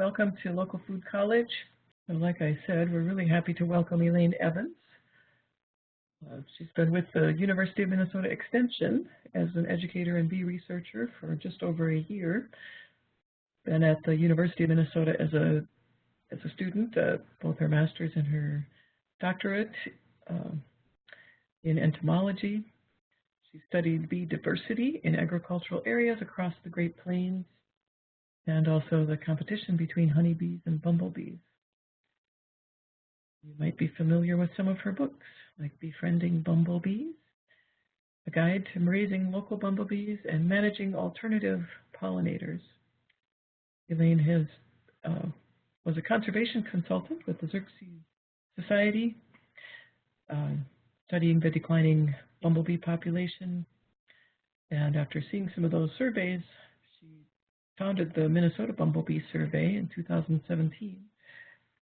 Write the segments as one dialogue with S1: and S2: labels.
S1: welcome to Local Food College. So like I said, we're really happy to welcome Elaine Evans. She's been with the University of Minnesota Extension as an educator and bee researcher for just over a year. Been at the University of Minnesota as a student, both her master's and her doctorate in entomology. She studied bee diversity in agricultural areas across the Great Plains and also the competition between honeybees and bumblebees. You might be familiar with some of her books, like Befriending Bumblebees, A Guide to Raising Local Bumblebees, and Managing Alternative Pollinators. Elaine was a conservation consultant with the Xerces Society, studying the declining bumblebee population. And after seeing some of those surveys, she founded the Minnesota Bumble Bee Survey in 2017.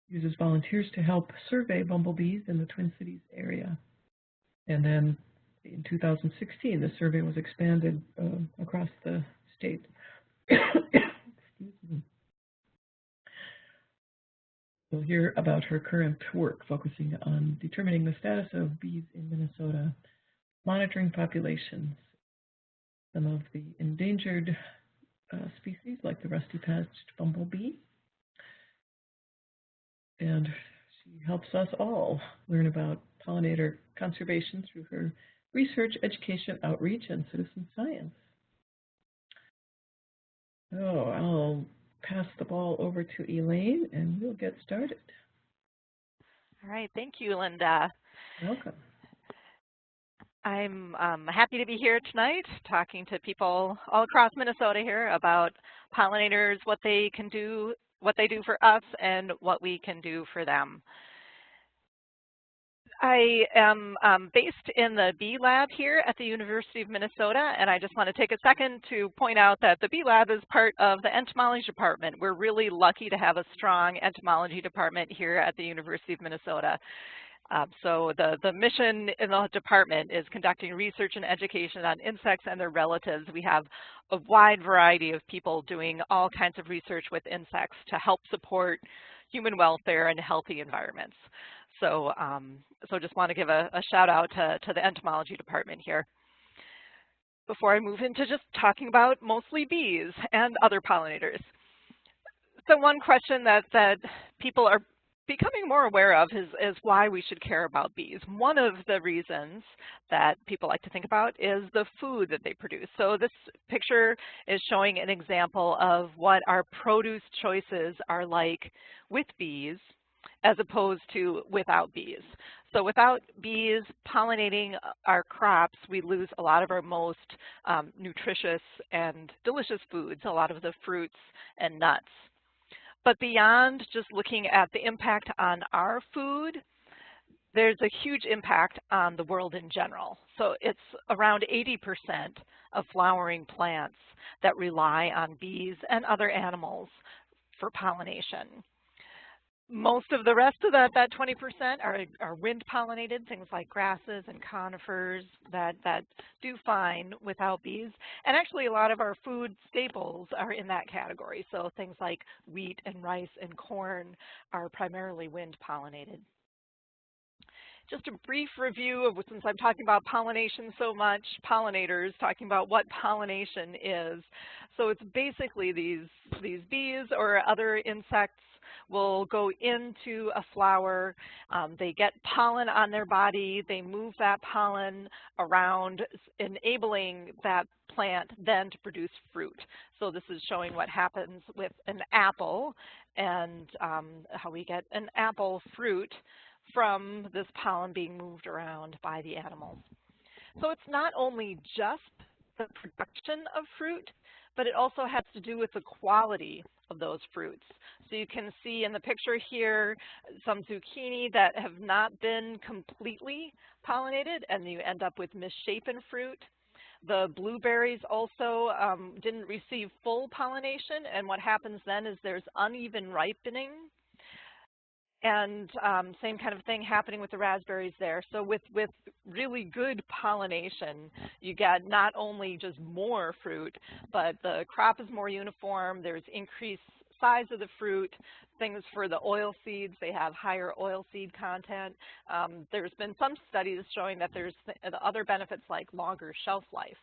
S1: Uses volunteers to help survey bumblebees in the Twin Cities area. And then in 2016, the survey was expanded across the state. Excuse me. We'll hear about her current work, focusing on determining the status of bees in Minnesota, monitoring populations, some of the endangered species like the rusty-patched bumblebee. And she helps us all learn about pollinator conservation through her research, education, outreach, and citizen science. So I'll pass the ball over to Elaine, and we'll get started.
S2: All right, thank you, Linda.
S1: Welcome.
S2: I'm happy to be here tonight talking to people all across Minnesota here about pollinators, what they can do, what they do for us, and what we can do for them. I am based in the Bee Lab here at the University of Minnesota, and I just want to take a second to point out that the Bee Lab is part of the entomology department. We're really lucky to have a strong entomology department here at the University of Minnesota. So the mission in the department is conducting research and education on insects and their relatives. We have a wide variety of people doing all kinds of research with insects to help support human welfare and healthy environments. So, just want to give a shout out to the entomology department here. Before I move into just talking about mostly bees and other pollinators. So one question that people are becoming more aware of is why we should care about bees. One of the reasons that people like to think about is the food that they produce. So this picture is showing an example of what our produce choices are like with bees as opposed to without bees. So without bees pollinating our crops, we lose a lot of our most nutritious and delicious foods, a lot of the fruits and nuts. But beyond just looking at the impact on our food, there's a huge impact on the world in general. So it's around 80% of flowering plants that rely on bees and other animals for pollination. Most of the rest of that 20% are wind pollinated, things like grasses and conifers that do fine without bees. And actually a lot of our food staples are in that category. So things like wheat and rice and corn are primarily wind pollinated. Just a brief review of, since I'm talking about pollination so much, pollinators, talking about what pollination is. So it's basically these bees or other insects will go into a flower, they get pollen on their body, they move that pollen around, enabling that plant then to produce fruit. So this is showing what happens with an apple and how we get an apple fruit from this pollen being moved around by the animals. So it's not only just the production of fruit, but it also has to do with the quality of those fruits. So you can see in the picture here some zucchini that have not been completely pollinated, and you end up with misshapen fruit. The blueberries also didn't receive full pollination, and what happens then is there's uneven ripening. And same kind of thing happening with the raspberries there. So with really good pollination, you get not only just more fruit, but the crop is more uniform, there's increased size of the fruit, things for the oil seeds, they have higher oil seed content. There's been some studies showing that there's other benefits like longer shelf life.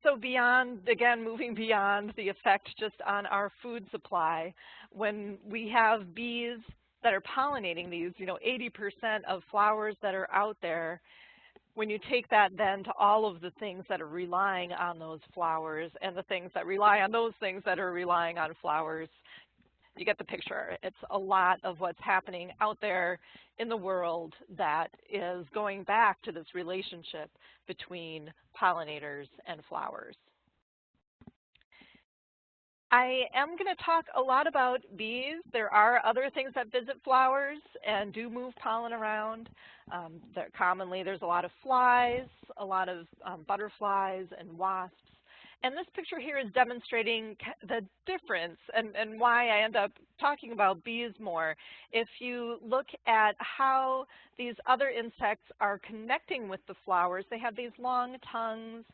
S2: So beyond, again, moving beyond the effect just on our food supply, when we have bees that are pollinating these, 80% of flowers that are out there, when you take that then to all of the things that are relying on those flowers and the things that rely on those things that are relying on flowers, you get the picture. It's a lot of what's happening out there in the world that is going back to this relationship between pollinators and flowers. I am going to talk a lot about bees. There are other things that visit flowers and do move pollen around. Commonly, there's a lot of flies, a lot of butterflies and wasps. And this picture here is demonstrating the difference and why I end up talking about bees more. If you look at how these other insects are connecting with the flowers, they have these long tongues.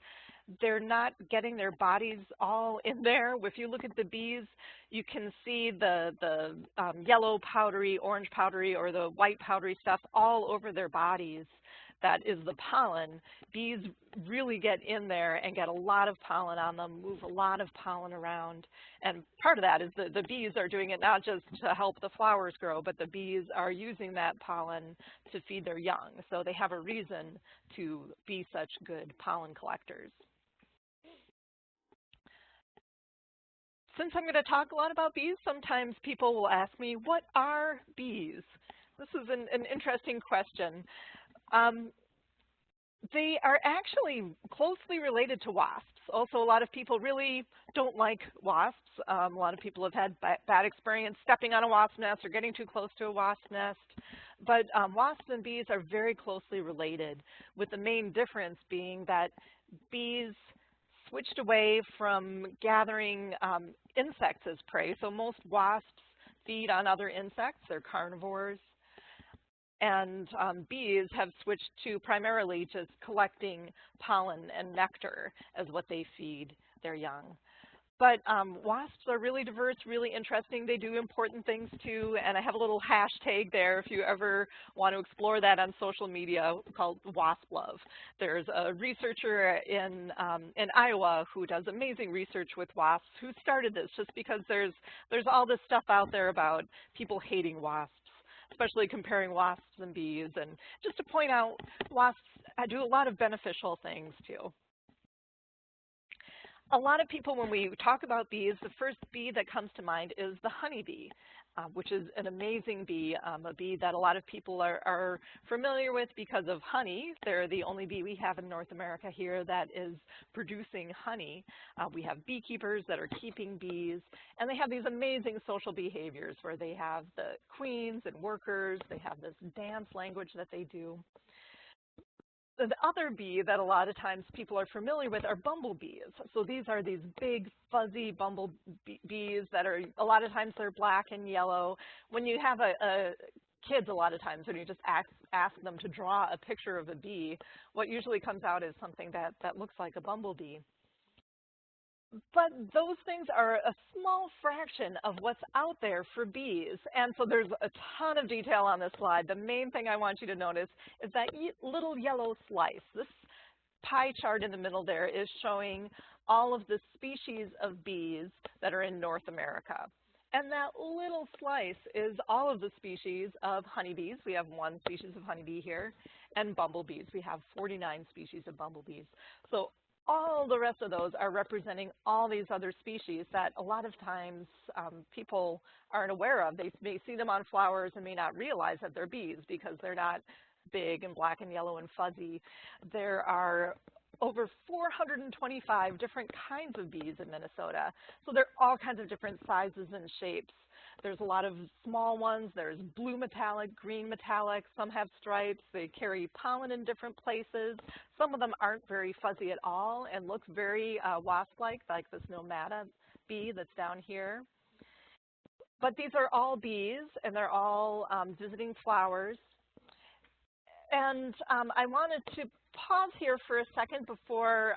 S2: They're not getting their bodies all in there. If you look at the bees, you can see the yellow powdery, orange powdery, or the white powdery stuff all over their bodies. That is the pollen. Bees really get in there and get a lot of pollen on them, move a lot of pollen around. And part of that is the bees are doing it not just to help the flowers grow, but the bees are using that pollen to feed their young. So they have a reason to be such good pollen collectors. Since I'm going to talk a lot about bees, sometimes people will ask me, what are bees? This is an interesting question. They are actually closely related to wasps. Also, a lot of people really don't like wasps. A lot of people have had bad experience stepping on a wasp nest or getting too close to a wasp nest. But wasps and bees are very closely related, with the main difference being that bees switched away from gathering insects as prey. So most wasps feed on other insects. They're carnivores. And bees have switched to primarily just collecting pollen and nectar as what they feed their young. But wasps are really diverse, really interesting. They do important things too, and I have a little hashtag there if you ever want to explore that on social media called Wasp Love. There's a researcher in Iowa who does amazing research with wasps who started this just because there's all this stuff out there about people hating wasps, especially comparing wasps and bees. And just to point out, wasps do a lot of beneficial things too. A lot of people, when we talk about bees, the first bee that comes to mind is the honeybee, which is an amazing bee, a bee that a lot of people are familiar with because of honey. They're the only bee we have in North America here that is producing honey. We have beekeepers that are keeping bees, and they have these amazing social behaviors where they have the queens and workers. They have this dance language that they do. The other bee that a lot of times people are familiar with are bumblebees. So these are these big, fuzzy bumblebees that are, a lot of times they're black and yellow. When you have kids, a lot of times when you just ask them to draw a picture of a bee, what usually comes out is something that looks like a bumblebee. But those things are a small fraction of what's out there for bees. And so there's a ton of detail on this slide. The main thing I want you to notice is that little yellow slice. This pie chart in the middle there is showing all of the species of bees that are in North America. And that little slice is all of the species of honeybees. We have one species of honeybee here. And bumblebees. We have 49 species of bumblebees. So all the rest of those are representing all these other species that a lot of times people aren't aware of. They may see them on flowers and may not realize that they're bees because they're not big and black and yellow and fuzzy. There are over 425 different kinds of bees in Minnesota. So there are all kinds of different sizes and shapes. There's a lot of small ones. There's blue metallic, green metallic. Some have stripes. They carry pollen in different places. Some of them aren't very fuzzy at all and look very wasp-like, like this nomada bee that's down here. But these are all bees, and they're all visiting flowers. And I wanted to pause here for a second before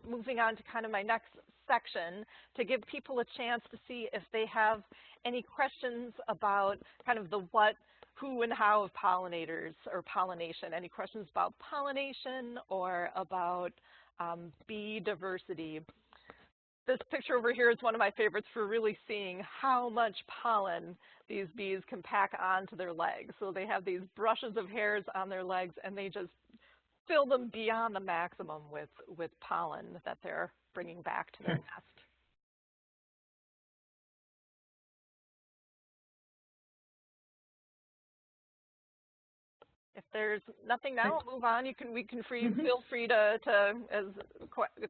S2: moving on to kind of my next section to give people a chance to see if they have any questions about kind of the what, who, and how of pollinators or pollination. Any questions about pollination or about bee diversity? This picture over here is one of my favorites for really seeing how much pollen these bees can pack onto their legs. So they have these brushes of hairs on their legs, and they just fill them beyond the maximum with pollen that they're bringing back to their nest. If there's nothing now, I'll move on. Feel free to as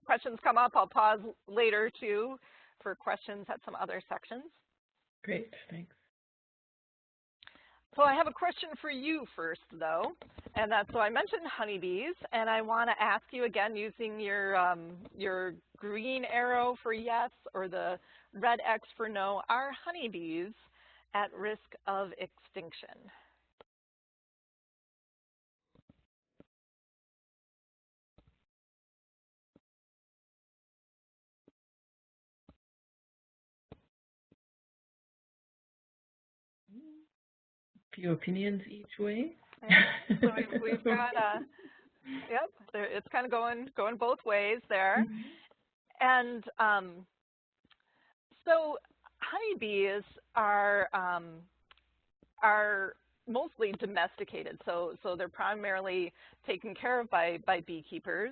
S2: questions come up, I'll pause later too for questions at some other sections.
S1: Great, thanks.
S2: So I have a question for you first, though, and that's, so I mentioned honeybees, and I want to ask you again using your green arrow for yes or the red X for no, are honeybees at risk of extinction?
S1: Few opinions each way.
S2: Yeah. So we've got, yep, it's kind of going both ways there. And so honeybees are mostly domesticated, so they're primarily taken care of by beekeepers.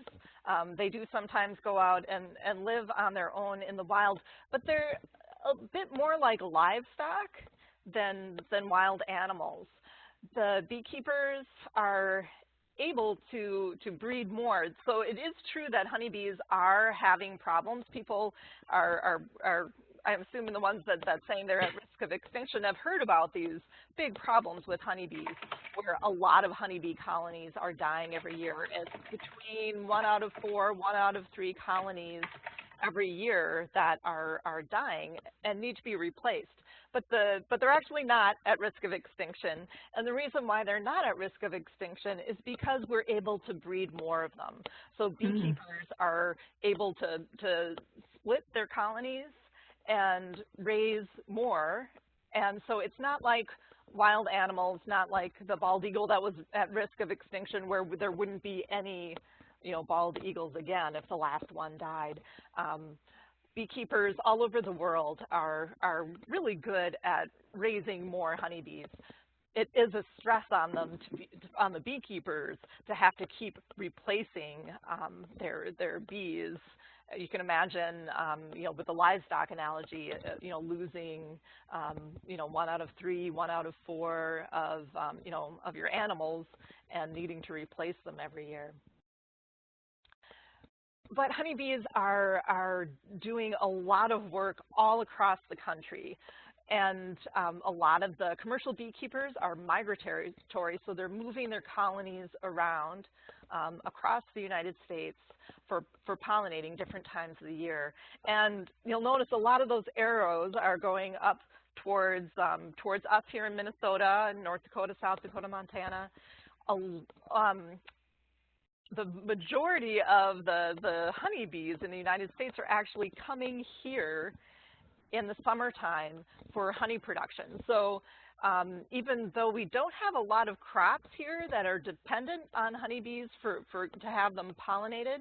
S2: They do sometimes go out and live on their own in the wild, but they're a bit more like livestock than wild animals. The beekeepers are able to breed more. So it is true that honeybees are having problems. People are I'm assuming the ones that saying they're at risk of extinction have heard about these big problems with honeybees, where a lot of honeybee colonies are dying every year. It's between 1 out of 4, 1 out of 3 colonies every year that are dying and need to be replaced. But they're actually not at risk of extinction. And the reason why they're not at risk of extinction is because we're able to breed more of them. So beekeepers are able to split their colonies and raise more. And so it's not like wild animals, not like the bald eagle that was at risk of extinction, where there wouldn't be any, bald eagles again if the last one died. Beekeepers all over the world are really good at raising more honeybees. It is a stress on them, on the beekeepers, to have to keep replacing their bees. You can imagine, with the livestock analogy, losing, 1 out of 3, 1 out of 4 of your animals and needing to replace them every year. But honeybees are doing a lot of work all across the country. And a lot of the commercial beekeepers are migratory, so they're moving their colonies around across the United States for pollinating different times of the year. And you'll notice a lot of those arrows are going up towards us here in Minnesota, North Dakota, South Dakota, Montana. The majority of the honeybees in the United States are actually coming here in the summertime for honey production. So even though we don't have a lot of crops here that are dependent on honeybees to have them pollinated,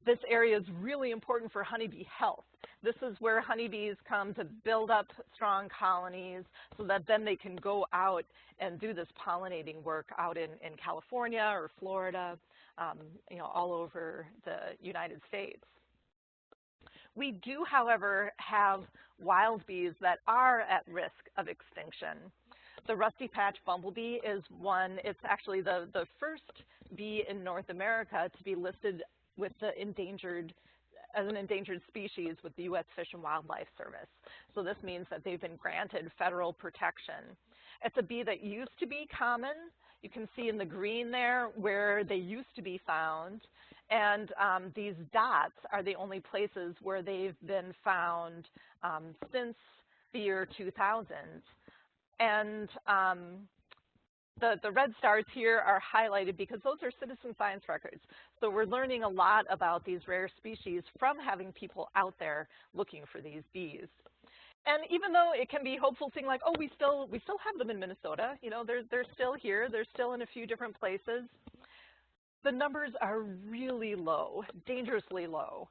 S2: this area is really important for honeybee health. This is where honeybees come to build up strong colonies so that then they can go out and do this pollinating work out in California or Florida, all over the United States. We do, however, have wild bees that are at risk of extinction. The rusty patch bumblebee is one. It's actually the first bee in North America to be listed with the as an endangered species with the U.S. Fish and Wildlife Service. So this means that they've been granted federal protection. It's a bee that used to be common. You can see in the green there where they used to be found. And these dots are the only places where they've been found since the year 2000. And The red stars here are highlighted because those are citizen science records. So we're learning a lot about these rare species from having people out there looking for these bees. And even though it can be a hopeful thing like, oh, we still have them in Minnesota, you know, they're still here, they're still in a few different places, the numbers are really low, dangerously low.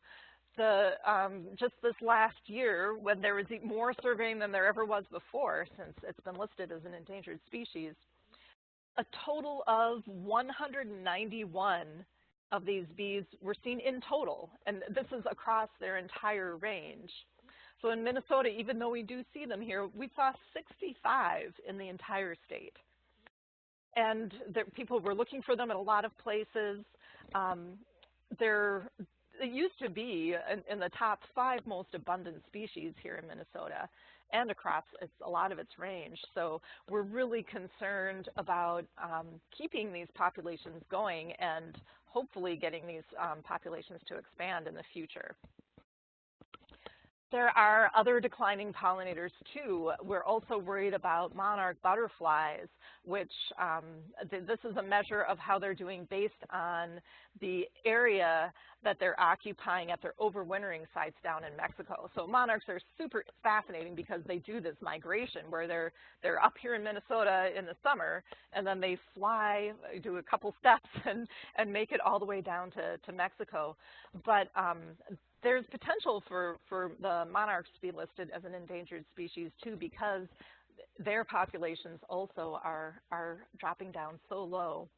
S2: Just this last year, when there was more surveying than there ever was before, since it's been listed as an endangered species, a total of 191 of these bees were seen in total, and this is across their entire range. So in Minnesota, even though we do see them here, we saw 65 in the entire state. And people were looking for them in a lot of places. It used to be in the top 5 most abundant species here in Minnesota and across a lot of its range. So we're really concerned about keeping these populations going and hopefully getting these populations to expand in the future. There are other declining pollinators too. We're also worried about monarch butterflies, which this is a measure of how they're doing based on the area that they're occupying at their overwintering sites down in Mexico. So monarchs are super fascinating because they do this migration where they're up here in Minnesota in the summer, and then they fly, do a couple steps, and make it all the way down to Mexico. But there's potential for the monarchs to be listed as an endangered species too, because their populations also are dropping down so low.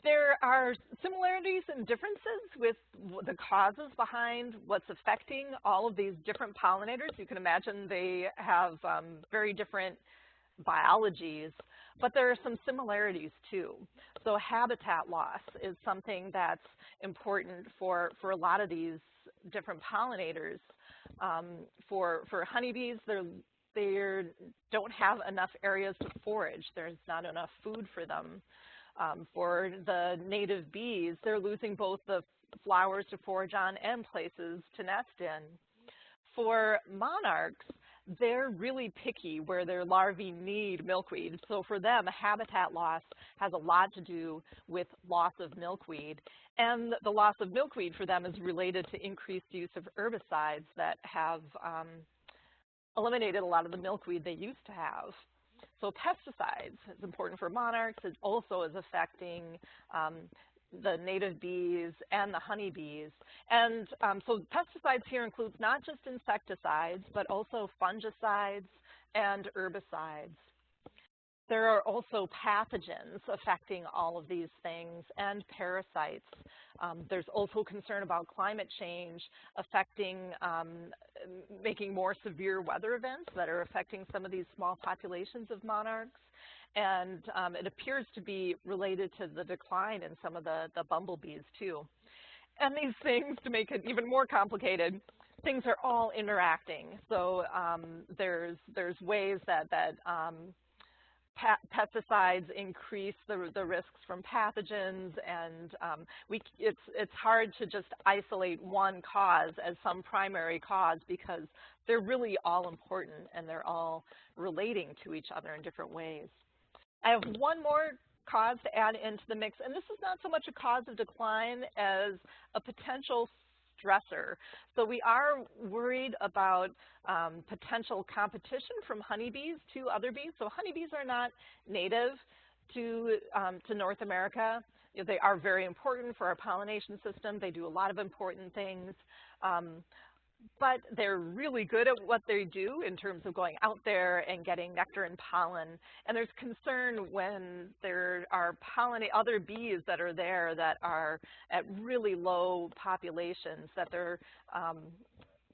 S2: There are similarities and differences with the causes behind what's affecting all of these different pollinators. You can imagine they have very different biologies, but there are some similarities too. So habitat loss is something that's important for a lot of these different pollinators. For honeybees, they don't have enough areas to forage. There's not enough food for them. For the native bees, they're losing both the flowers to forage on and places to nest in. For monarchs, they're really picky where their larvae need milkweed. So for them, habitat loss has a lot to do with loss of milkweed. And the loss of milkweed for them is related to increased use of herbicides that have eliminated a lot of the milkweed they used to have. So pesticides is important for monarchs. It also is affecting the native bees and the honeybees. And so pesticides here includes not just insecticides, but also fungicides and herbicides. There are also pathogens affecting all of these things and parasites. There's also concern about climate change affecting, making more severe weather events that are affecting some of these small populations of monarchs. And it appears to be related to the decline in some of the bumblebees too. And these things, to make it even more complicated, things are all interacting. So there's ways that pesticides increase the risks from pathogens, and it's hard to just isolate one cause as some primary cause because they're really all important and they're all relating to each other in different ways. I have one more cause to add into the mix, and this is not so much a cause of decline as a potential stressor. So we are worried about potential competition from honeybees to other bees. So honeybees are not native to North America. They are very important for our pollination system. They do a lot of important things. But they're really good at what they do in terms of going out there and getting nectar and pollen. And there's concern when there are other bees that are there that are at really low populations that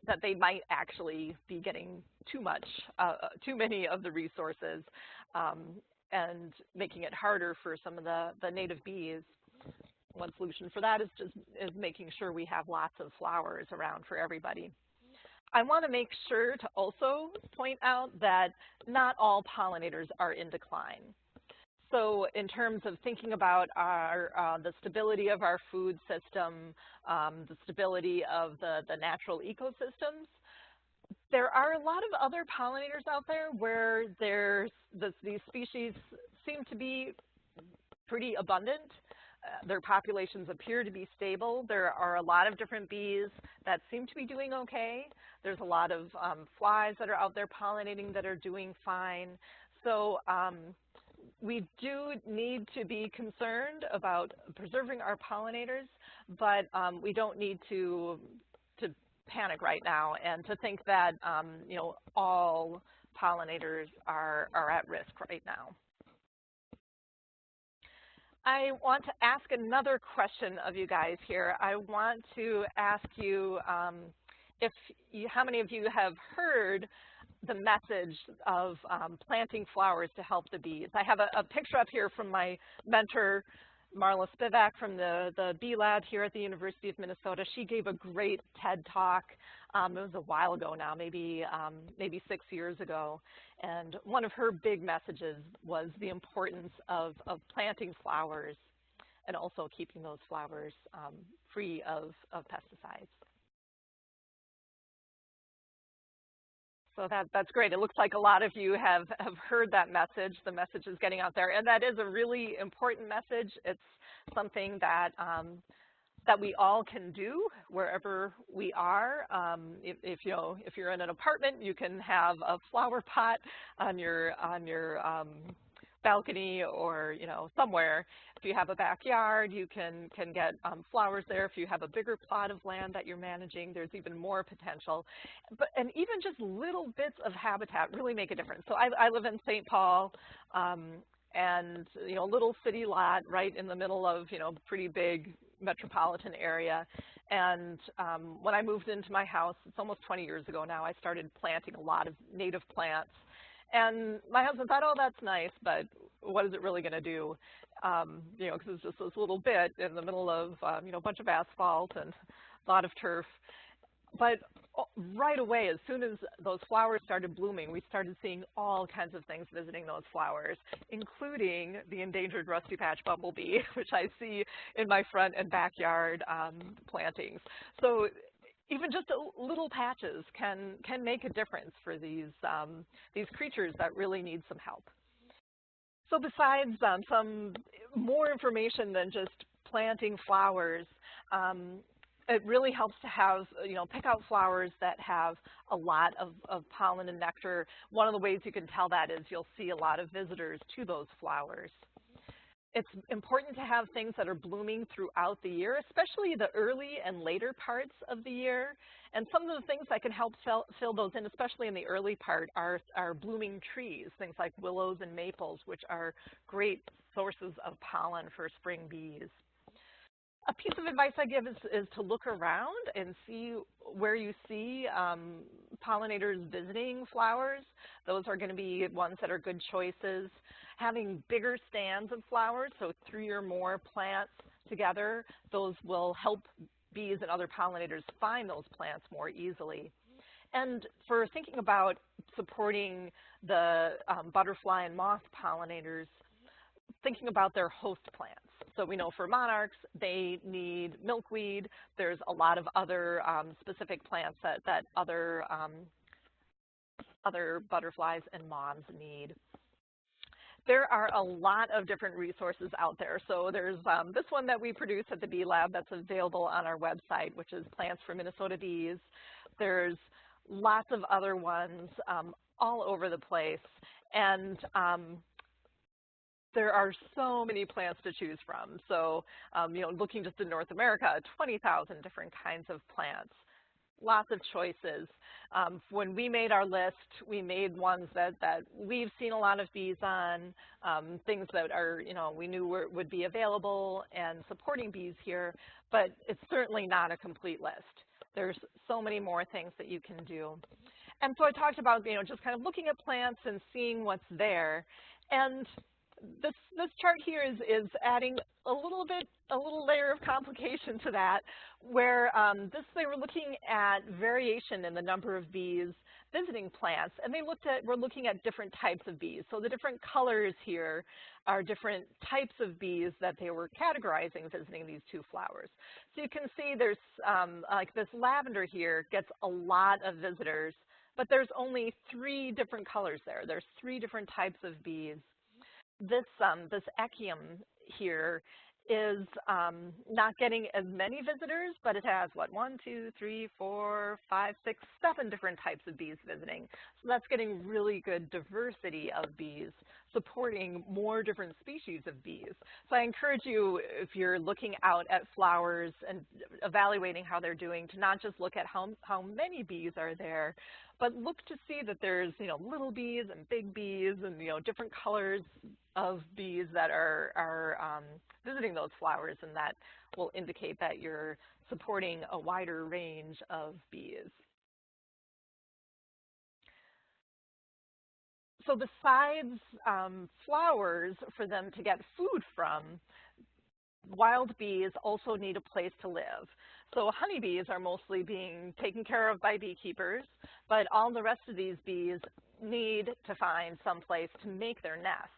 S2: that they might actually be getting too many of the resources and making it harder for some of the native bees. One solution for that is making sure we have lots of flowers around for everybody. I want to make sure to also point out that not all pollinators are in decline. So in terms of thinking about the stability of our food system, the stability of the natural ecosystems, there are a lot of other pollinators out there where these species seem to be pretty abundant. Their populations appear to be stable. There are a lot of different bees that seem to be doing okay. There's a lot of flies that are out there pollinating that are doing fine. So we do need to be concerned about preserving our pollinators, but we don't need to panic right now and to think that you know, all pollinators are at risk right now. I want to ask another question of you guys here. I want to ask you how many of you have heard the message of planting flowers to help the bees. I have a picture up here from my mentor, Marla Spivak, from the Bee Lab here at the University of Minnesota. She gave a great TED Talk. It was a while ago now, maybe 6 years ago. And one of her big messages was the importance of planting flowers and also keeping those flowers free of pesticides. So that's great. It looks like a lot of you have heard that message. The message is getting out there, and that is a really important message. It's something that that we all can do wherever we are. If you're in an apartment, you can have a flower pot on your balcony or somewhere. If you have a backyard, you can get flowers there. If you have a bigger plot of land that you're managing, there's even more potential. And even just little bits of habitat really make a difference. So I live in St. Paul, and a little city lot right in the middle of pretty big metropolitan area. And when I moved into my house, it's almost 20 years ago now, I started planting a lot of native plants. And my husband thought, oh, that's nice, but what is it really going to do? Because it's just this little bit in the middle of, a bunch of asphalt and a lot of turf. But right away, as soon as those flowers started blooming, we started seeing all kinds of things visiting those flowers, including the endangered rusty patch bumblebee, which I see in my front and backyard plantings. So even just little patches can make a difference for these creatures that really need some help. So besides some more information than just planting flowers, it really helps to have, pick out flowers that have a lot of pollen and nectar. One of the ways you can tell that is you'll see a lot of visitors to those flowers. It's important to have things that are blooming throughout the year, especially the early and later parts of the year. And some of the things that can help fill those in, especially in the early part, are blooming trees, things like willows and maples, which are great sources of pollen for spring bees. A piece of advice I give is to look around and see where you see pollinators visiting flowers. Those are going to be ones that are good choices. Having bigger stands of flowers, so 3 or more plants together, those will help bees and other pollinators find those plants more easily. And for thinking about supporting the butterfly and moth pollinators, thinking about their host plants. So we know for monarchs, they need milkweed. There's a lot of other specific plants that other butterflies and moths need. There are a lot of different resources out there. So there's this one that we produce at the Bee Lab that's available on our website, which is Plants for Minnesota Bees. There's lots of other ones all over the place. And there are so many plants to choose from. So, looking just in North America, 20,000 different kinds of plants, lots of choices. When we made our list, we made ones that we've seen a lot of bees on, things that are, we knew would be available and supporting bees here, but it's certainly not a complete list. There's so many more things that you can do. And so I talked about, just kind of looking at plants and seeing what's there. And this chart here is adding a little layer of complication to that, where they were looking at variation in the number of bees visiting plants, and we're looking at different types of bees. So the different colors here are different types of bees that they were categorizing visiting these two flowers. So you can see there's like this lavender here gets a lot of visitors, but there's only 3 different colors there. There's 3 different types of bees. this echium here is not getting as many visitors, but it has what, 1, 2, 3, 4, 5, 6, 7 different types of bees visiting. So that's getting really good diversity of bees, supporting more different species of bees. So I encourage you, if you're looking out at flowers and evaluating how they're doing, to not just look at how many bees are there, but look to see that there's, little bees and big bees and, different colors of bees that are visiting those flowers, and that will indicate that you're supporting a wider range of bees. So besides flowers for them to get food from, wild bees also need a place to live. So honeybees are mostly being taken care of by beekeepers, but all the rest of these bees need to find some place to make their nests.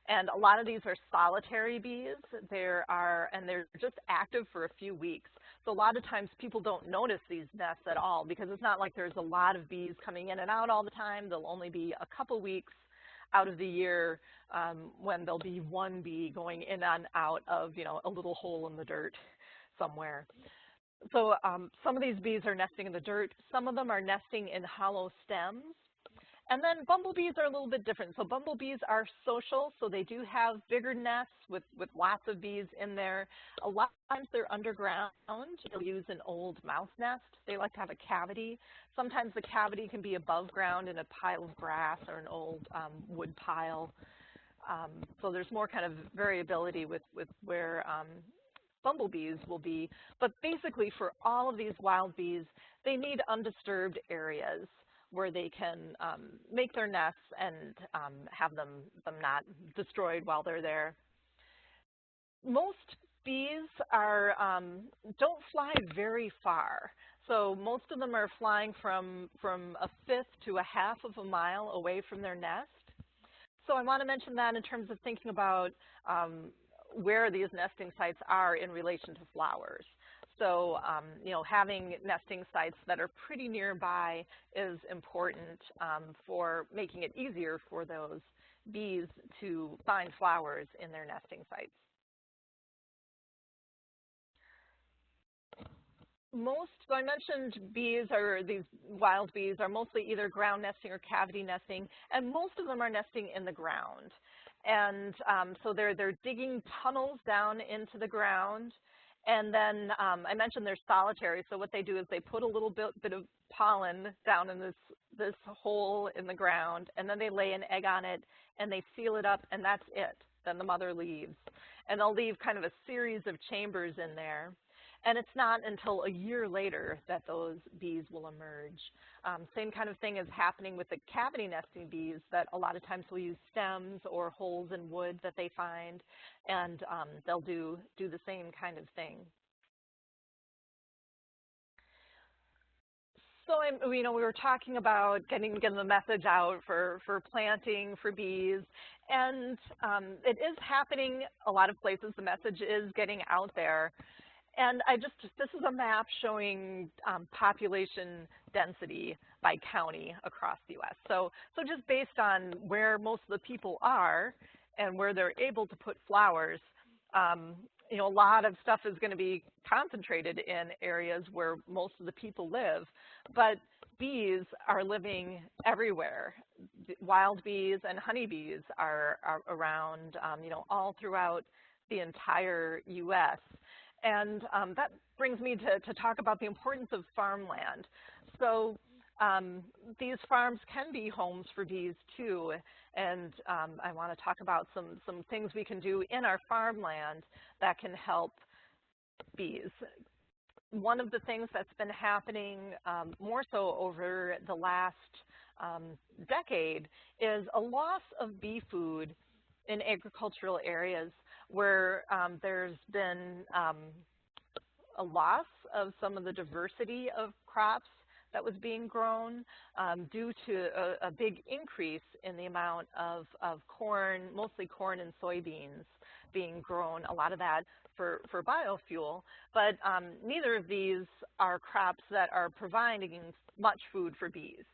S2: And a lot of these are solitary bees. And they're just active for a few weeks. So a lot of times people don't notice these nests at all, because it's not like there's a lot of bees coming in and out all the time. There'll only be a couple weeks out of the year when there'll be one bee going in and out of, a little hole in the dirt somewhere. So some of these bees are nesting in the dirt. Some of them are nesting in hollow stems. And then bumblebees are a little bit different. So bumblebees are social, so they do have bigger nests with lots of bees in there. A lot of times they're underground. They'll use an old mouse nest. They like to have a cavity. Sometimes the cavity can be above ground in a pile of grass or an old wood pile. So there's more kind of variability with where bumblebees will be. But basically for all of these wild bees, they need undisturbed areas where they can make their nests and have them not destroyed while they're there. Most bees don't fly very far. So most of them are flying from a fifth to a half of a mile away from their nest. So I want to mention that in terms of thinking about where these nesting sites are in relation to flowers. So, having nesting sites that are pretty nearby is important for making it easier for those bees to find flowers in their nesting sites. So I mentioned these wild bees are mostly either ground nesting or cavity nesting, and most of them are nesting in the ground. And so they're digging tunnels down into the ground. And then I mentioned they're solitary, so what they do is they put a little bit of pollen down in this hole in the ground, and then they lay an egg on it, and they seal it up, and that's it. Then the mother leaves. And they'll leave kind of a series of chambers in there. And it's not until a year later that those bees will emerge. Same kind of thing is happening with the cavity nesting bees, that a lot of times will use stems or holes in wood that they find, and they'll do the same kind of thing. So we were talking about getting the message out for planting for bees, and it is happening a lot of places. The message is getting out there. And this is a map showing population density by county across the U.S. So just based on where most of the people are and where they're able to put flowers, a lot of stuff is going to be concentrated in areas where most of the people live. But bees are living everywhere. Wild bees and honeybees are around, all throughout the entire U.S. And that brings me to talk about the importance of farmland. So these farms can be homes for bees too, and I want to talk about some things we can do in our farmland that can help bees. One of the things that's been happening more so over the last decade is a loss of bee food in agricultural areas where there's been a loss of some of the diversity of crops that was being grown due to a big increase in the amount of corn, mostly corn and soybeans being grown, a lot of that for biofuel. But neither of these are crops that are providing much food for bees.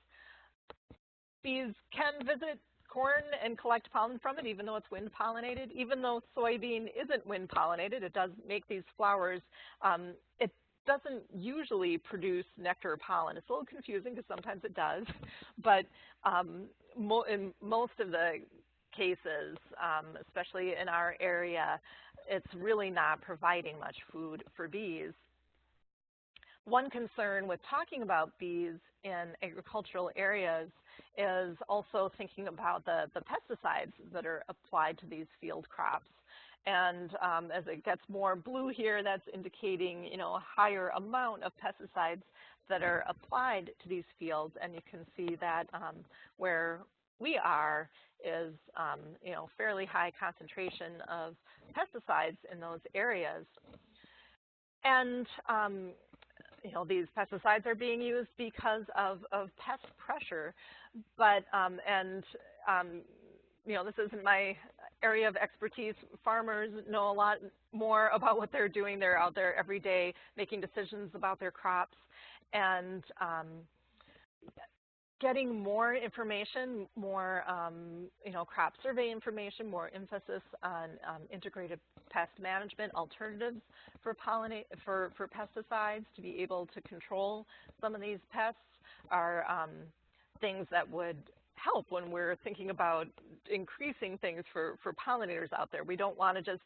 S2: Bees can visit corn and collect pollen from it, even though it's wind pollinated. Even though soybean isn't wind pollinated, it does make these flowers. It doesn't usually produce nectar or pollen. It's a little confusing because sometimes it does, but in most of the cases, especially in our area, it's really not providing much food for bees. One concern with talking about bees in agricultural areas is also thinking about the pesticides that are applied to these field crops. And as it gets more blue here, that's indicating, a higher amount of pesticides that are applied to these fields. And you can see that where we are is, fairly high concentration of pesticides in those areas. And these pesticides are being used because of pest pressure, but this isn't my area of expertise. Farmers know a lot more about what they're doing. They're out there every day making decisions about their crops, and getting more information, more crop survey information, more emphasis on integrated pest management alternatives for pesticides to be able to control some of these pests are things that would help when we're thinking about increasing things for pollinators out there. We don't want to just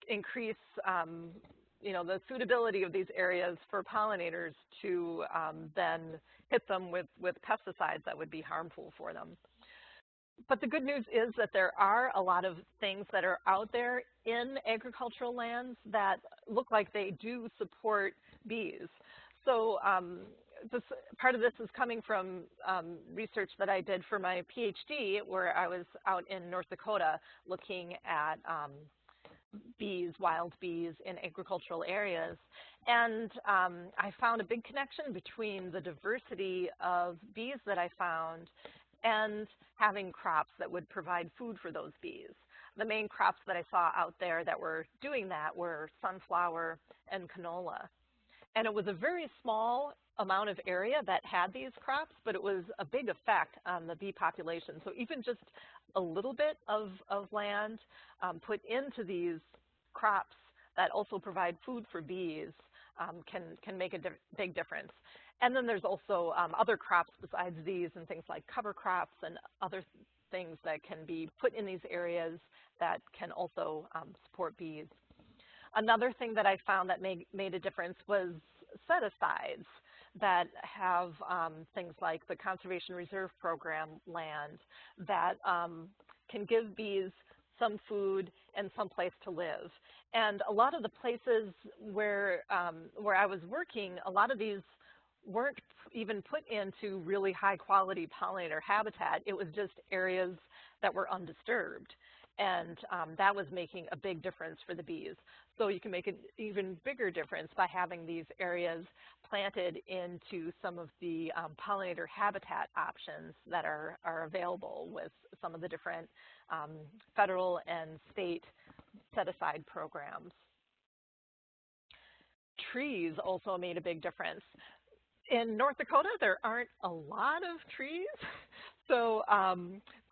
S2: increase the suitability of these areas for pollinators to then hit them with pesticides that would be harmful for them. But the good news is that there are a lot of things that are out there in agricultural lands that look like they do support bees. So part of this is coming from research that I did for my PhD, where I was out in North Dakota looking at bees, wild bees in agricultural areas. And I found a big connection between the diversity of bees that I found and having crops that would provide food for those bees. The main crops that I saw out there that were doing that were sunflower and canola. And it was a very small amount of area that had these crops, but it was a big effect on the bee population. So even just a little bit of land put into these crops that also provide food for bees can make a big difference. And then there's also other crops besides these, and things like cover crops and other things that can be put in these areas that can also support bees. Another thing that I found that made a difference was set-asides that have things like the Conservation Reserve Program land that can give bees some food and some place to live. And a lot of the places where I was working, a lot of these weren't even put into really high quality pollinator habitat. It was just areas that were undisturbed. And that was making a big difference for the bees. So you can make an even bigger difference by having these areas planted into some of the pollinator habitat options that are available with some of the different federal and state set-aside programs. Trees also made a big difference. In North Dakota, there aren't a lot of trees. So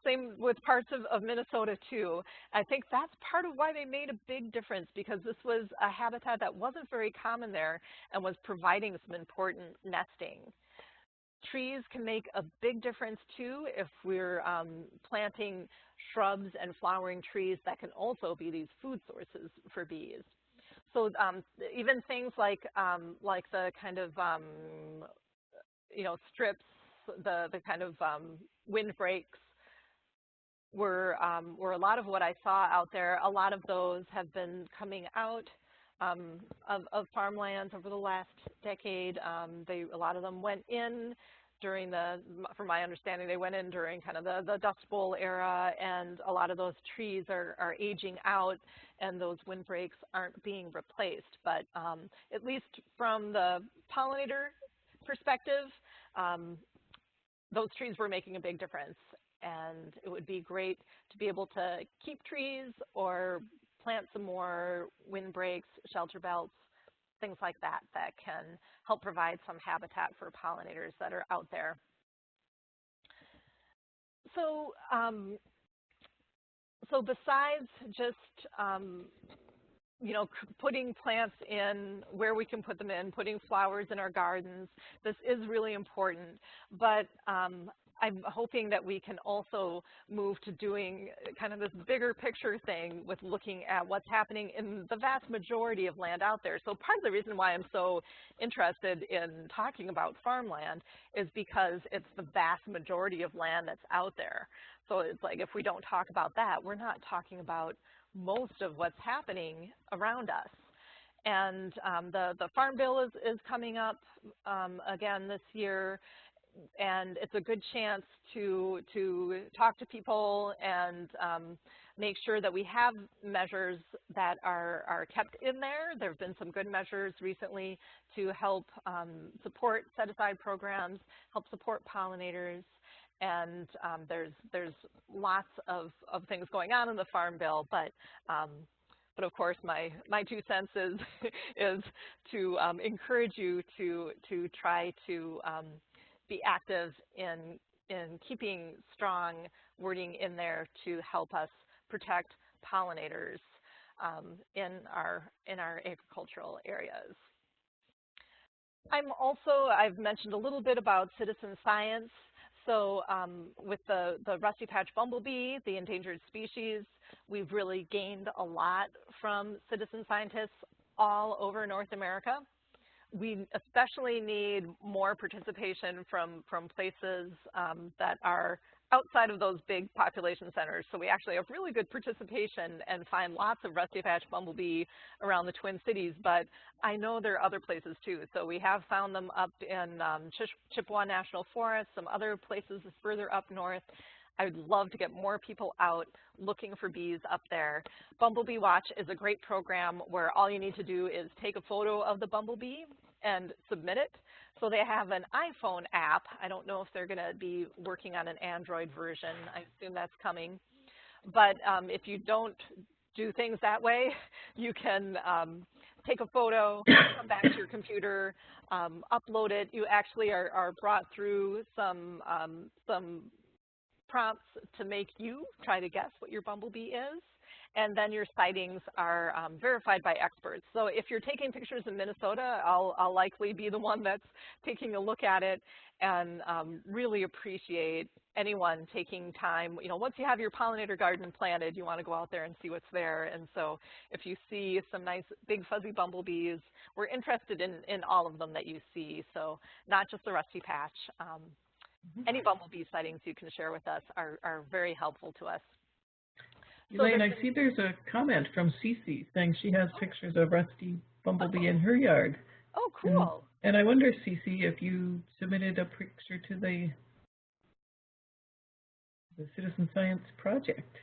S2: same with parts of Minnesota too. I think that's part of why they made a big difference, because this was a habitat that wasn't very common there and was providing some important nesting. Trees can make a big difference too if we're planting shrubs and flowering trees that can also be these food sources for bees. So even things like the kind of strips, the kind of windbreaks were a lot of what I saw out there. A lot of those have been coming out of farmlands over the last decade. A lot of them went in during from my understanding, they went in during kind of the Dust Bowl era, and a lot of those trees are aging out, and those windbreaks aren't being replaced. But at least from the pollinator perspective, those trees were making a big difference. And it would be great to be able to keep trees or plant some more windbreaks, shelter belts, things like that can help provide some habitat for pollinators that are out there. So, so besides just you know, putting plants in where we can put them in, putting flowers in our gardens, this is really important. But I'm hoping that we can also move to doing kind of this bigger picture thing with looking at what's happening in the vast majority of land out there. So part of the reason why I'm so interested in talking about farmland is because it's the vast majority of land that's out there. So it's like if we don't talk about that, we're not talking about most of what's happening around us. And the Farm Bill is coming up again this year, and it's a good chance to talk to people and make sure that we have measures that are kept in there. There have been some good measures recently to help support set-aside programs, help support pollinators, and there's lots of things going on in the Farm Bill, but of course my 2 cents is to encourage you to try to be active in keeping strong wording in there to help us protect pollinators in our agricultural areas. I've mentioned a little bit about citizen science. So with the rusty patch bumblebee, the endangered species, we've really gained a lot from citizen scientists all over North America. We especially need more participation from places that are outside of those big population centers. So we actually have really good participation and find lots of rusty patch bumblebee around the Twin Cities, but I know there are other places too. So we have found them up in Chippewa National Forest, some other places further up north. I would love to get more people out looking for bees up there. Bumble Bee Watch is a great program where all you need to do is take a photo of the bumblebee and submit it. So they have an iPhone app. I don't know if they're going to be working on an Android version. I assume that's coming. But if you don't do things that way, you can take a photo, come back to your computer, upload it. You actually are brought through some prompts to make you try to guess what your bumblebee is. And then your sightings are verified by experts. So if you're taking pictures in Minnesota, I'll likely be the one that's taking a look at it, and really appreciate anyone taking time. You know, once you have your pollinator garden planted, you want to go out there and see what's there. And so if you see some nice big fuzzy bumblebees, we're interested in all of them that you see. So not just the rusty patch. Any bumblebee sightings you can share with us are very helpful to us.
S1: Elaine, I see there's a comment from Cece saying she has pictures of rusty bumblebee in her yard.
S2: Oh, cool.
S1: And I wonder, Cece, if you submitted a picture to the Citizen Science Project.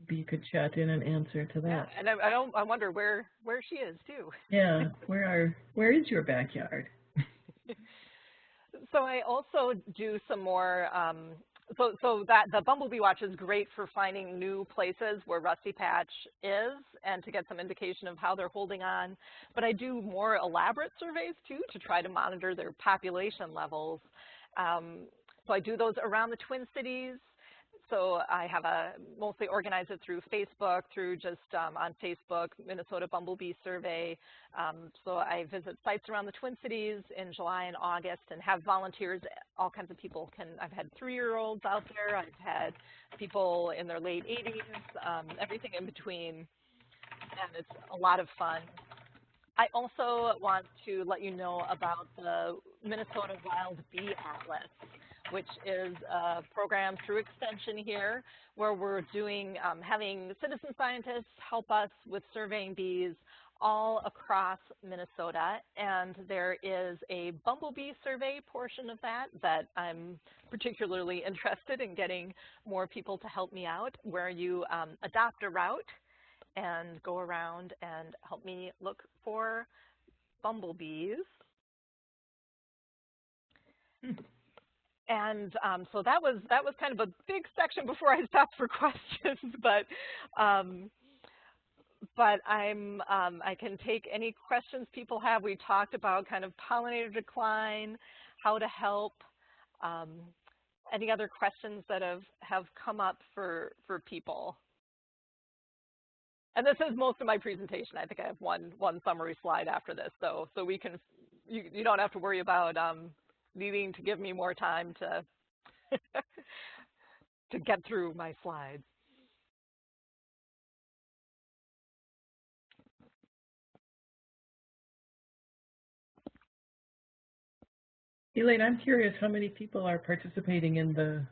S1: Maybe you could chat in and answer to that.
S2: Yeah, and I wonder where she is too.
S1: Yeah, where is your backyard?
S2: So I also do some more. So that the Bumble Bee Watch is great for finding new places where rusty patch is and to get some indication of how they're holding on. But I do more elaborate surveys too to try to monitor their population levels. So I do those around the Twin Cities. So I have mostly organize it through Facebook, through just on Facebook, Minnesota Bumble Bee Survey. So I visit sites around the Twin Cities in July and August and have volunteers. All kinds of people I've had 3-year-olds out there. I've had people in their late 80s, everything in between. And it's a lot of fun. I also want to let you know about the Minnesota Wild Bee Atlas, which is a program through Extension here where we're doing, having citizen scientists help us with surveying bees all across Minnesota. And there is a bumblebee survey portion of that I'm particularly interested in getting more people to help me out, where you adopt a route and go around and help me look for bumblebees. And so that was kind of a big section before I stopped for questions, but I can take any questions people have. We talked about kind of pollinator decline, how to help. any other questions that have come up for people? And this is most of my presentation. I think I have one summary slide after this, so we can you don't have to worry about needing to give me more time to to get through my slides.
S1: Elaine, I'm curious how many people are participating in the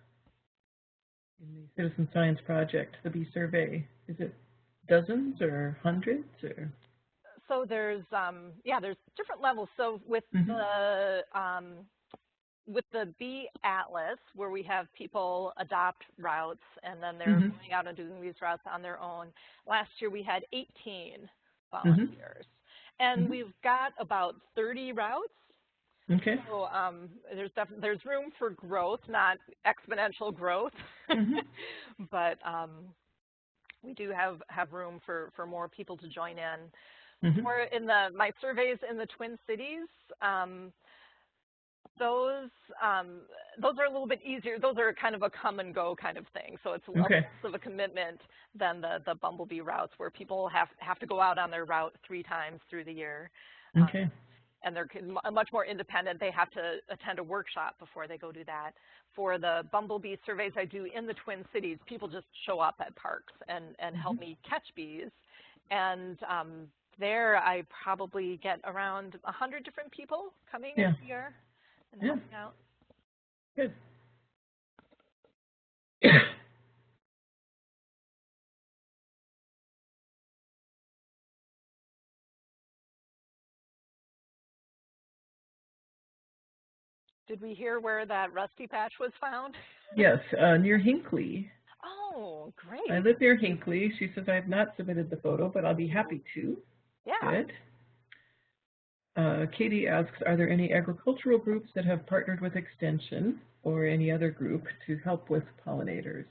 S1: citizen science project, the bee survey. Is it dozens or hundreds or?
S2: So there's there's different levels. So with the Bee Atlas, where we have people adopt routes and then they're going out and doing these routes on their own. Last year we had 18 volunteers, and we've got about 30 routes.
S1: Okay.
S2: So there's room for growth, not exponential growth, but we do have room for more people to join in. Or in my surveys in the Twin Cities, those are a little bit easier. Those are kind of a come and go kind of thing. So it's less of a commitment than the Bumblebee routes, where people have to go out on their route 3 times through the year.
S1: Okay.
S2: And they're much more independent. They have to attend a workshop before they go do that. For the Bumble Bee surveys I do in the Twin Cities, people just show up at parks and help me catch bees. And there I probably get around 100 different people coming every year and helping out.
S1: Good.
S2: Did we hear where that rusty patch was found?
S1: Yes, near Hinckley.
S2: Oh, great.
S1: I live near Hinckley. She says I have not submitted the photo, but I'll be happy to.
S2: Yeah.
S1: Good. Katie asks, are there any agricultural groups that have partnered with Extension or any other group to help with pollinators?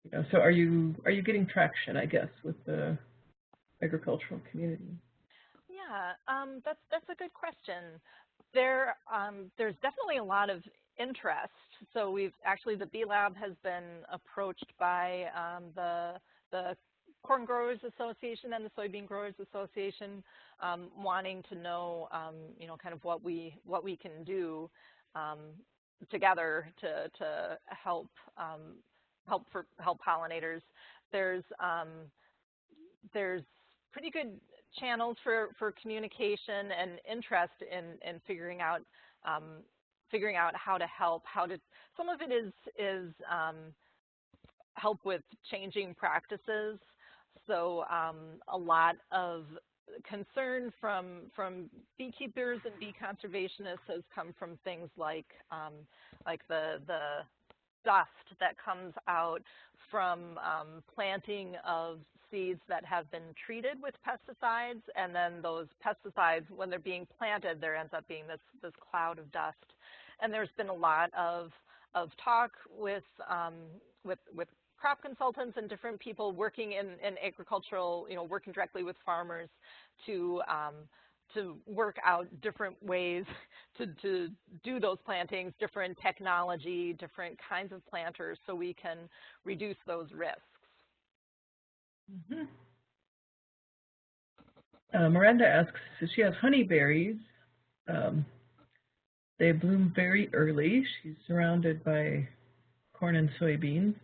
S1: You know, so are you getting traction, I guess, with the agricultural community?
S2: Yeah, that's a good question. There's definitely a lot of interest. So the Bee Lab has been approached by the Corn Growers Association and the Soybean Growers Association, wanting to know, kind of what we can do together to help pollinators. There's pretty good channels for communication and interest in figuring out how to help. Some of it is help with changing practices. So a lot of concern from beekeepers and bee conservationists has come from things like the dust that comes out from planting of seeds that have been treated with pesticides, and then those pesticides, when they're being planted, there ends up being this cloud of dust. And there's been a lot of talk with crop consultants and different people working in agricultural, working directly with farmers to work out different ways to do those plantings, different technology, different kinds of planters, so we can reduce those risks.
S1: Miranda asks, so she has honeyberries. They bloom very early. She's surrounded by corn and soybeans.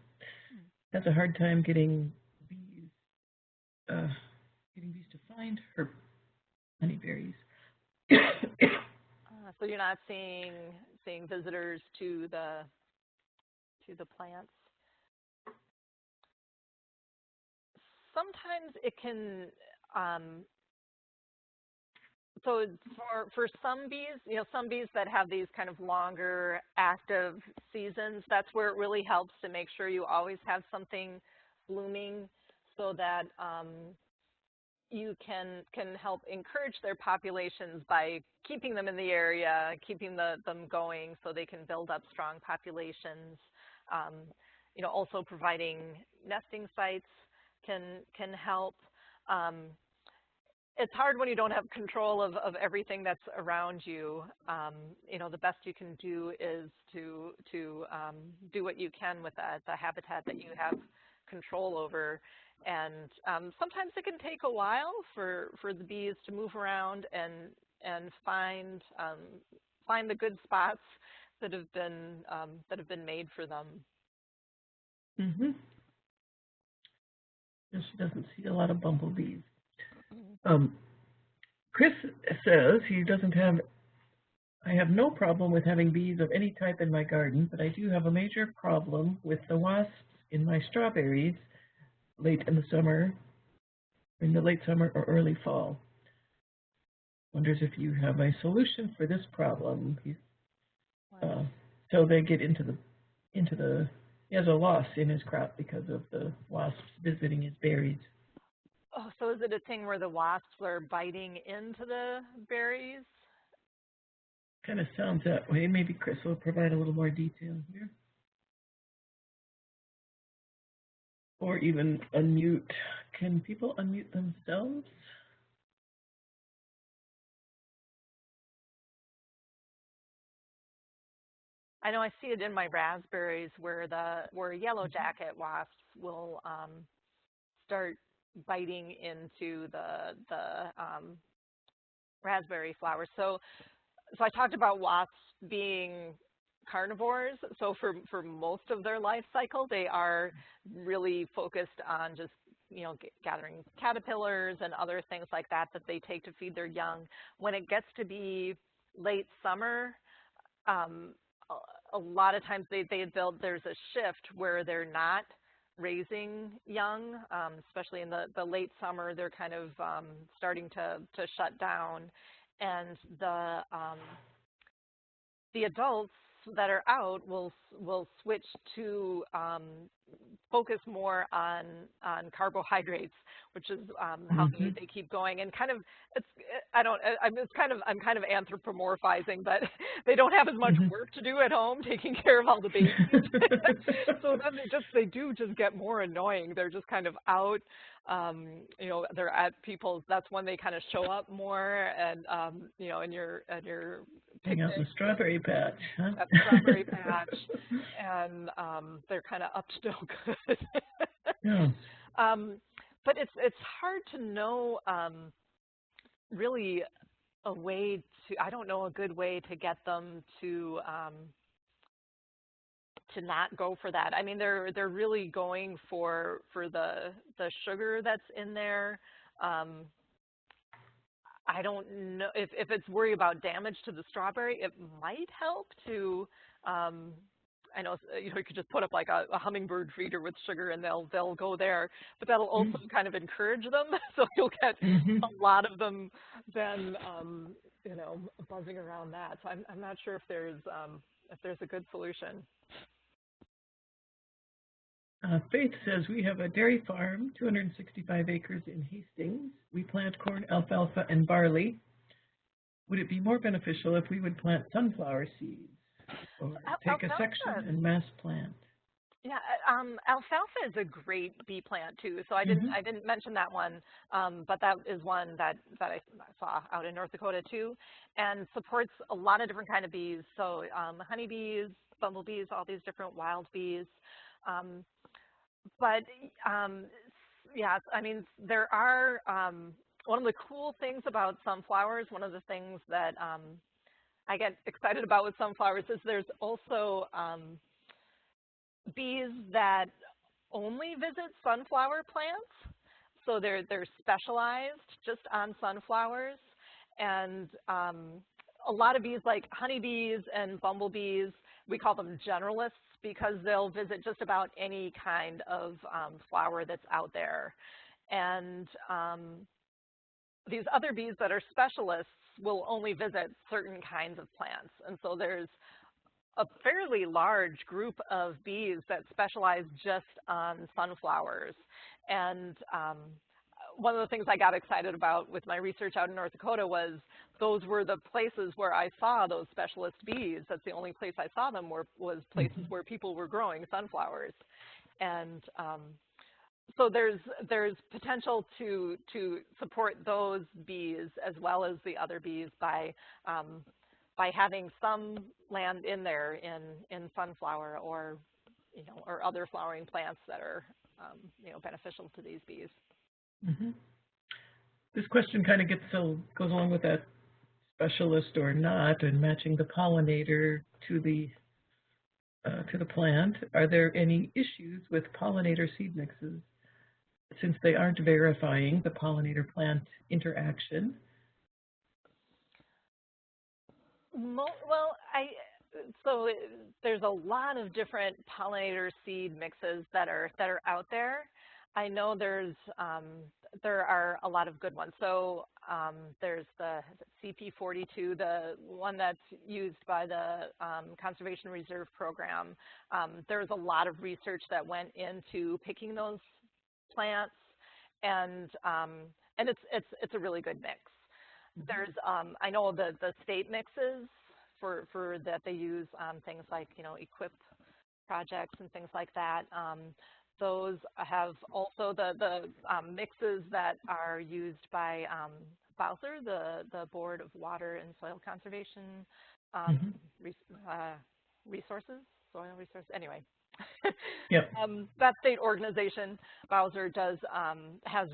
S1: Has a hard time getting bees to find her honeyberries.
S2: So you're not seeing visitors to the plants. Sometimes it can. So for some bees, some bees that have these kind of longer active seasons, that's where it really helps to make sure you always have something blooming, so that you can help encourage their populations by keeping them in the area, keeping them going, so they can build up strong populations. Also providing nesting sites can help. it's hard when you don't have control of everything that's around you. The best you can do is to do what you can with the habitat that you have control over. And sometimes it can take a while for the bees to move around and find the good spots that have been made for them.
S1: Mm-hmm. She doesn't see a lot of bumblebees. Chris says he doesn't have. I have no problem with having bees of any type in my garden, but I do have a major problem with the wasps in my strawberries in the late summer or early fall. Wonders if you have a solution for this problem. So they get into the. He has a loss in his crop because of the wasps visiting his berries.
S2: Oh, so is it a thing where the wasps are biting into the berries?
S1: Kind of sounds that way. Maybe Chris will provide a little more detail here. Or even unmute. Can people unmute themselves?
S2: I know I see it in my raspberries where yellow jacket wasps will start biting into the raspberry flowers. So I talked about wasps being carnivores. So for most of their life cycle, they are really focused on just gathering caterpillars and other things like that they take to feed their young. When it gets to be late summer, a lot of times there's a shift where they're not raising young, especially in the late summer. They're kind of starting to shut down, and the adults that are out will switch to focus more on carbohydrates, which is how they keep going. And kind of I'm kind of anthropomorphizing, but they don't have as much work to do at home taking care of all the babies. So then they do get more annoying. They're just kind of out. They're at people's. That's when they kind of show up more, and in your
S1: hang out in the strawberry patch. Huh?
S2: At the strawberry patch, and they're kind of up to no good.
S1: Yeah.
S2: But it's hard to know really a way to. I don't know a good way to get them to not go for that. I mean, they're really going for the sugar that's in there. I don't know if it's worry about damage to the strawberry. It might help to. I know you could just put up like a hummingbird feeder with sugar, and they'll go there. But that'll also kind of encourage them, so you'll get a lot of them then buzzing around that. So I'm not sure if there's a good solution.
S1: Faith says, we have a dairy farm, 265 acres in Hastings. We plant corn, alfalfa, and barley. Would it be more beneficial if we would plant sunflower seeds or take a section and mass plant?
S2: Yeah, alfalfa is a great bee plant too. So I didn't mention that one, but that is one that I saw out in North Dakota too, and supports a lot of different kind of bees. So honeybees, bumblebees, all these different wild bees. But yeah, I mean, there are one of the cool things about sunflowers. One of the things that I get excited about with sunflowers is there's also bees that only visit sunflower plants. So they're specialized just on sunflowers, and a lot of bees like honeybees and bumblebees, we call them generalists because they'll visit just about any kind of flower that's out there. And these other bees that are specialists will only visit certain kinds of plants. And so there's a fairly large group of bees that specialize just on sunflowers. And one of the things I got excited about with my research out in North Dakota was those were the places where I saw those specialist bees. That's the only place I saw them was places where people were growing sunflowers. And So there's potential to support those bees as well as the other bees by having some land in there in sunflower or or other flowering plants that are beneficial to these bees.
S1: Mm-hmm. This question kind of goes along with that specialist or not, and matching the pollinator to the plant. Are there any issues with pollinator seed mixes since they aren't verifying the pollinator-plant interaction?
S2: Well, so there's a lot of different pollinator seed mixes that are out there. I know there are a lot of good ones. So there's the CP42, the one that's used by the Conservation Reserve Program. There's a lot of research that went into picking those plants, and it's a really good mix. There's I know the state mixes for that they use things like equip projects and things like that. Those have also the mixes that are used by Bowser, the Board of Water and Soil Conservation Resources, Soil Resources. Anyway,
S1: Yep.
S2: That state organization, Bowser, has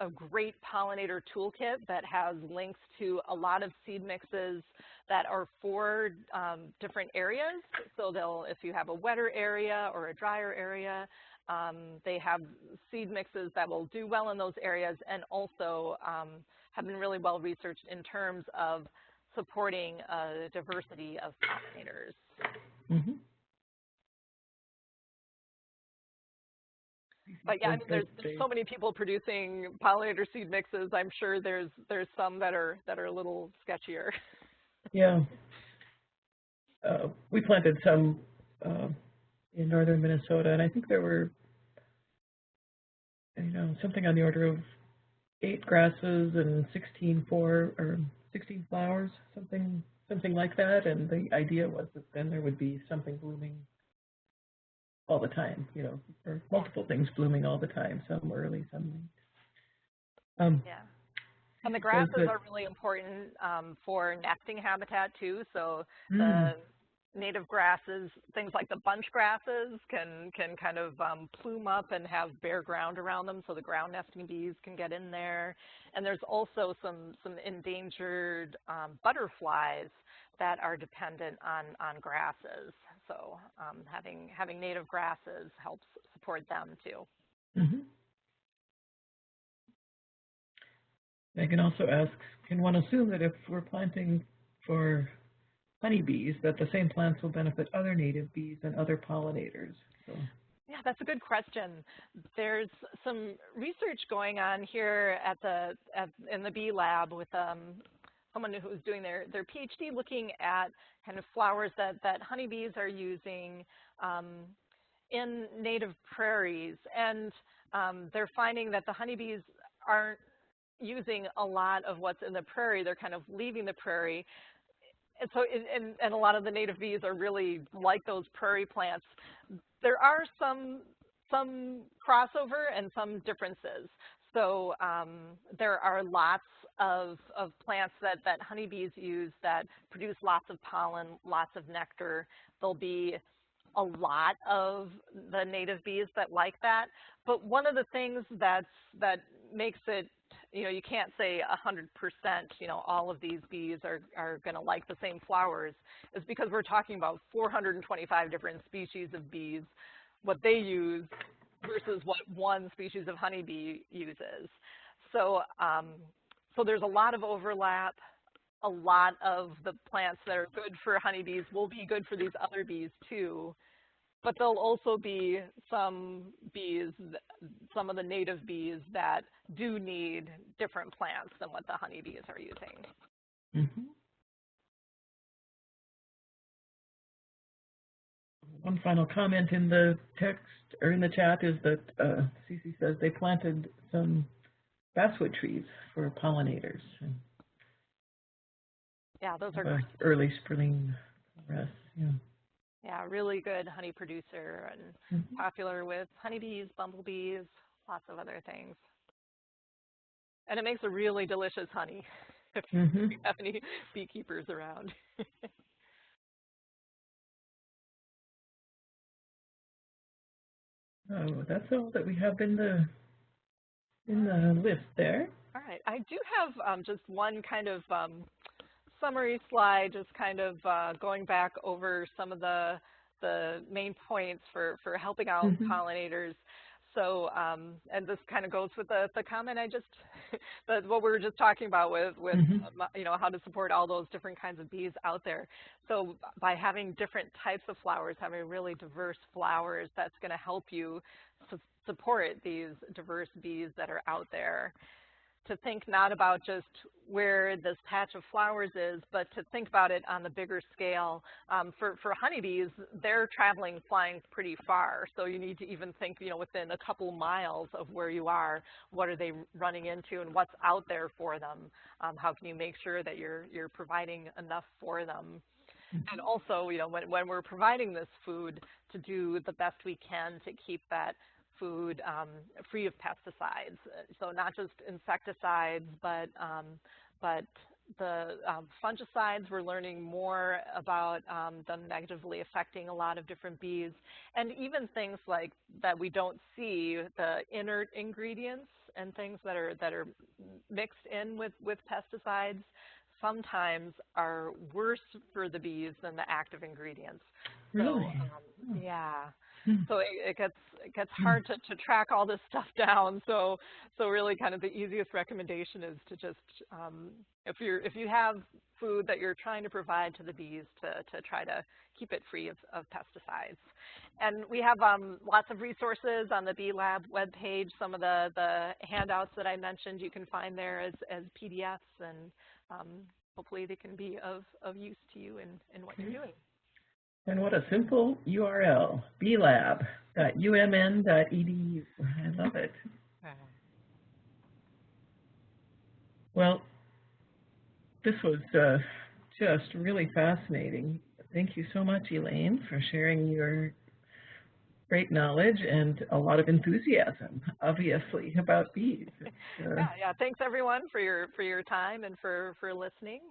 S2: a great pollinator toolkit that has links to a lot of seed mixes that are for different areas. So if you have a wetter area or a drier area, they have seed mixes that will do well in those areas, and also have been really well researched in terms of supporting a diversity of pollinators.
S1: Mm-hmm.
S2: But yeah, I mean, there's so many people producing pollinator seed mixes. I'm sure there's some that are a little sketchier.
S1: Yeah. We planted some in northern Minnesota, and I think there were, something on the order of 8 grasses and 16 flowers, something like that. And the idea was that then there would be something blooming all the time, or multiple things blooming all the time, some early, some late.
S2: Yeah. And the grasses are really important for nesting habitat too. So the native grasses, things like the bunch grasses, can kind of plume up and have bare ground around them, so the ground nesting bees can get in there. And there's also some endangered butterflies that are dependent on grasses. So having native grasses helps support them too.
S1: Mm-hmm. Megan also asks, can one assume that if we're planting for honeybees, that the same plants will benefit other native bees and other pollinators? So.
S2: Yeah, that's a good question. There's some research going on here in the bee lab with someone who's doing their PhD, looking at kind of flowers that honeybees are using in native prairies. And they're finding that the honeybees aren't using a lot of what's in the prairie. They're kind of leaving the prairie. And so, and a lot of the native bees are really like those prairie plants. There are some crossover and some differences. So there are lots of plants that honeybees use that produce lots of pollen, lots of nectar. There'll be a lot of the native bees that like that. But one of the things that makes it, you can't say 100%, all of these bees are going to like the same flowers, is because we're talking about 425 different species of bees, what they use versus what one species of honeybee uses. So, so there's a lot of overlap. A lot of the plants that are good for honeybees will be good for these other bees too. But there'll also be some bees, some of the native bees, that do need different plants than what the honeybees are using.
S1: Mm-hmm. One final comment in the text or in the chat is that Cece says they planted some basswood trees for pollinators.
S2: Yeah, those are great.
S1: Early spring rest. Yeah.
S2: Yeah, really good honey producer and popular with honeybees, bumblebees, lots of other things. And it makes a really delicious honey if
S1: Mm-hmm.
S2: you have any beekeepers around.
S1: Oh, that's all that we have in the list there.
S2: All right, I do have just one kind of summary slide, just kind of going back over some of the main points for helping out
S1: Mm-hmm.
S2: pollinators. So, and this kind of goes with the comment I just, what we were just talking about with
S1: Mm-hmm.
S2: you know, how to support all those different kinds of bees out there. So by having different types of flowers, having really diverse flowers, that's going to help you support these diverse bees that are out there. To think not about just where this patch of flowers is, but to think about it on the bigger scale. For honeybees, they're traveling, flying pretty far, so you need to even think, you know, within a couple miles of where you are, what are they running into and what's out there for them? How can you make sure that you're providing enough for them? And also, you know, when we're providing this food, to do the best we can to keep that food free of pesticides. So not just insecticides, but the fungicides, we're learning more about them negatively affecting a lot of different bees. And even things like that we don't see, the inert ingredients and things that are mixed in with pesticides, sometimes are worse for the bees than the active ingredients.
S1: Really?
S2: So, yeah.
S1: Hmm.
S2: So it gets hard to track all this stuff down. So really, kind of the easiest recommendation is to just if you have food that you're trying to provide to the bees, to try to keep it free of pesticides. And we have lots of resources on the Bee Lab webpage. Some of the handouts that I mentioned you can find there as PDFs, and hopefully they can be of use to you in what you're doing.
S1: And what a simple URL, blab.umn.edu. I love it. Well, this was just really fascinating. Thank you so much, Elaine, for sharing your great knowledge and a lot of enthusiasm, obviously, about bees.
S2: Yeah. Thanks everyone for your time and for listening.